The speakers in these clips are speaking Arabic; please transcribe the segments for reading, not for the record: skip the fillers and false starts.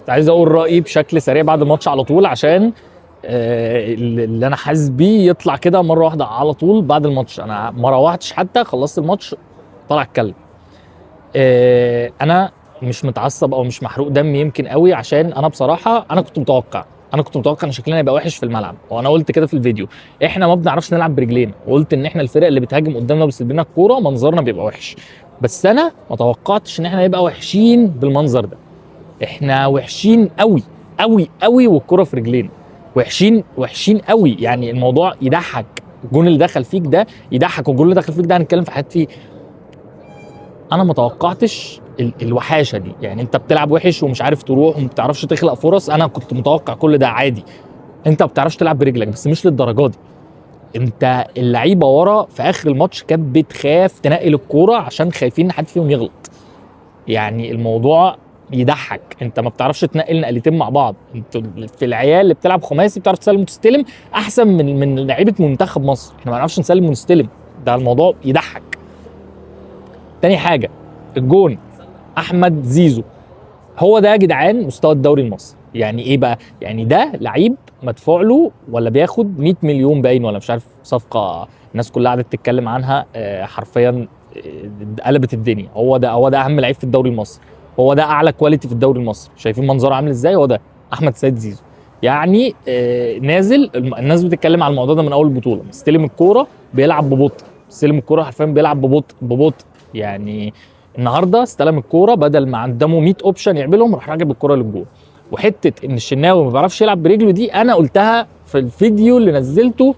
عايز اقول رايي بشكل سريع بعد الماتش على طول، عشان اللي انا حاسس بيه يطلع كده مره واحده على طول بعد الماتش. انا ما روحتش حتى، خلصت الماتش طلع اتكلم. انا مش متعصب او مش محروق دم يمكن قوي، عشان انا بصراحه انا كنت متوقع ان شكلنا يبقى وحش في الملعب، وانا قلت كده في الفيديو. احنا ما بنعرفش نلعب برجلينا، وقلت ان احنا الفرق اللي بتهاجم قدامنا وبتسيب لنا الكوره منظرنا بيبقى وحش. بس انا ما توقعتش ان احنا نبقى وحشين بالمنظر ده. احنا وحشين قوي قوي قوي، والكرة في رجلينا. وحشين قوي، يعني الموضوع يضحك. الجون اللي دخل فيك ده يضحك، والجون اللي دخل فيك ده هنتكلم في حاجات فيه. انا ما توقعتش الوحاشه دي. يعني انت بتلعب وحش ومش عارف تروح وما بتعرفش تخلق فرص، انا كنت متوقع كل ده عادي. انت ما بتعرفش تلعب برجلك، بس مش للدرجه دي. انت اللعيبه ورا في اخر الماتش كانت بتخاف تنقل الكوره عشان خايفين حد فيهم يغلط. يعني الموضوع يضحك. انت ما بتعرفش تنقل نقلتين مع بعض. انت في العيال اللي بتلعب خماسي بتعرف تسلم وتستلم احسن من لعيبه منتخب مصر. احنا ما نعرفش نسلم ونستلم، ده الموضوع يضحك. تاني حاجه، الجون احمد زيزو، هو ده يا جدعان مستوى الدوري المصري. يعني ايه بقى؟ يعني ده لعيب مدفوع له ولا بياخد 100 مليون باين، ولا مش عارف، صفقه الناس كلها قعدت تتكلم عنها حرفيا قلبت الدنيا. هو ده اهم لعيب في الدوري المصري، هو ده اعلى كواليتي في الدوري المصري. شايفين منظره عامل ازاي؟ هو ده احمد سيد زيزو. يعني نازل، الناس بتتكلم على الموضوع ده من اول البطوله. بيستلم الكوره بيلعب ببطء، بيستلم الكوره حرفيا بيلعب ببطء. يعني النهارده استلم الكوره، بدل ما قدامه 100 اوبشن يعملهم راح راجع بالكوره للجول. وحته ان الشناوي ما بيعرفش يلعب برجله دي انا قلتها في الفيديو اللي نزلته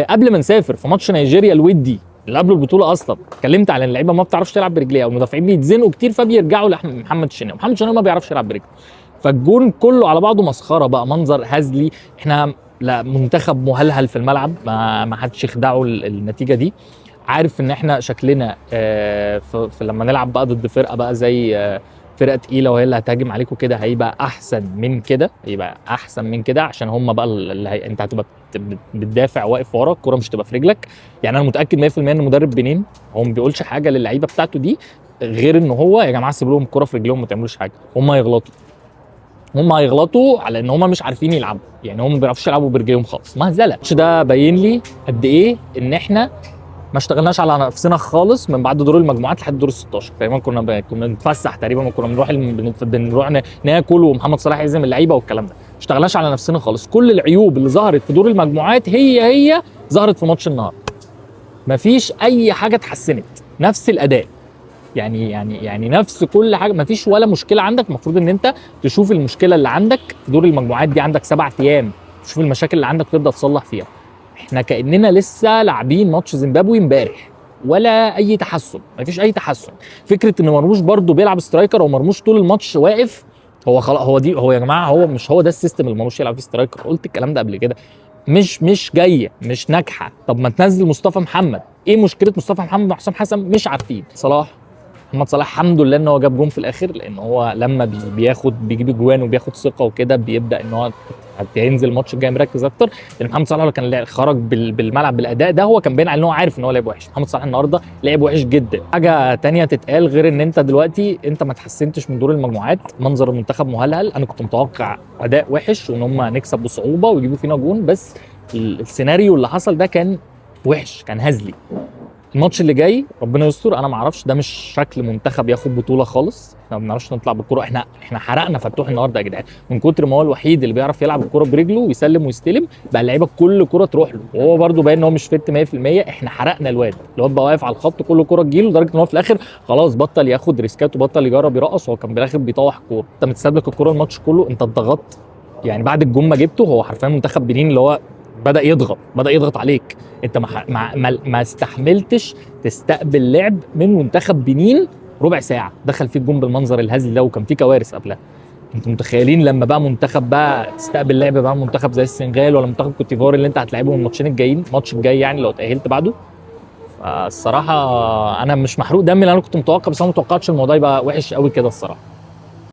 قبل ما نسافر في ماتش نيجيريا الودي اللي قبل البطوله. اصلا اتكلمت على ان اللعيبه ما بتعرفش تلعب برجليها، او المدافعين بيتزنقوا كتير فبيرجعوا لمحمد الشناوي. محمد الشناوي ما بيعرفش يلعب برجله، فالجون كله على بعضه مسخره بقى، منظر هزلي. احنا لا منتخب مهلهل في الملعب، ما حدش يخدعه النتيجه دي. عارف ان احنا شكلنا في لما نلعب بقى ضد فرقه بقى زي فرقه تقيله وهي اللي هتهاجم عليكم كده، هيبقى احسن من كده، عشان هم بقى انت هتبقى بتدافع واقف ورا، الكوره مش هتبقى في رجلك. يعني انا متاكد 100% ان مدرب بنين هو ما بيقولش حاجه للعيبه بتاعته دي غير ان هو يا جماعه سيبوا لهم الكوره في رجلهم، ما تعملوش حاجه. هم هيغلطوا على ان هم مش عارفين يلعبوا، يعني هم ما بيعرفوش يلعبوا برجلهم خالص. مهزله. ده باين لي قد ايه ان احنا ما اشتغلناش على نفسنا خالص من بعد دور المجموعات لحد دور ال 16. تقريبا كنا بنتفسح، تقريبا كنا بنروح ناكل، ومحمد صلاح يعزم اللعيبه والكلام ده. ما اشتغلناش على نفسنا خالص. كل العيوب اللي ظهرت في دور المجموعات هي ظهرت في ماتش النهارده. مفيش اي حاجه اتحسنت، نفس الاداء. يعني نفس كل حاجه، مفيش ولا مشكله عندك. المفروض ان انت تشوف المشكله اللي عندك في دور المجموعات دي، عندك 7 ايام تشوف المشاكل اللي عندك وتبدا تصلح فيها. احنا كاننا لسه لاعبين ماتش زيمبابوي امبارح، ولا اي تحسن، مفيش اي تحسن. فكره ان مرموش برده بيلعب سترايكر، ومرموش طول الماتش واقف، هو خلاص، هو يا جماعه، هو مش هو ده السيستم اللي مرموش يلعب فيه سترايكر. قلت الكلام ده قبل كده. مش جايه، مش ناجحه. طب ما تنزل مصطفى محمد. ايه مشكله مصطفى محمد وحسام حسن؟ مش عارفين. محمد صلاح الحمد لله ان هو جاب جون في الاخر، لان هو لما بيجيب اجوان وبياخد ثقه وكده بيبدا ان هو هينزل الماتش الجاي مركز اكتر. لان محمد صلاح لو كان خرج بالملعب بالاداء ده، هو كان باين عليه ان هو عارف ان هو لعب وحش. محمد صلاح النهارده لعب وحش جدا. حاجه تانية تتقال غير ان انت دلوقتي انت ما تحسنتش من دور المجموعات. منظر المنتخب مهلهل. انا كنت متوقع اداء وحش وان هم نكسب بصعوبه ويجيبوا فينا جون، بس السيناريو اللي حصل ده كان وحش، كان هزلي. الماتش اللي جاي ربنا يستر. انا ما اعرفش، ده مش شكل منتخب ياخد بطوله خالص. احنا ما بنعرفش نطلع بالكوره. احنا حرقنا فتوح النهارده يا جدعان، من كتر ما هو الوحيد اللي بيعرف يلعب الكوره برجله ويسلم ويستلم. بقى اللعيبه كل كوره تروح له، وهو برده باين ان هو مش فت 100%. احنا حرقنا الواد بقى واقف على الخط، كل كوره تجيله، لدرجه ان هو في الاخر خلاص بطل ياخد ريسكات وبطل يجرب يرقص. هو كان بالاخر بيطوح الكوره. انت متسابلك الكوره الماتش كله، انت اتضغطت. يعني بعد الجون ما جبته، هو حرفيا منتخب بنين اللي هو بدأ يضغط عليك. انت ما استحملتش تستقبل لعب من منتخب بنين ربع ساعه دخل فيك جون بالمنظر الهزلي ده، وكان في كوارث قبلها. انتوا متخيلين لما بقى منتخب بقى تستقبل لعب بقى منتخب زي السنغال ولا منتخب كوت ديفوار اللي انت هتلاعبهم الماتشين الجايين، الماتش الجاي يعني لو تأهلت بعده؟ الصراحه انا مش محروق دمي، لان انا كنت متوقع، بس انا ما توقعتش الموضوع يبقى وحش قوي كده الصراحه.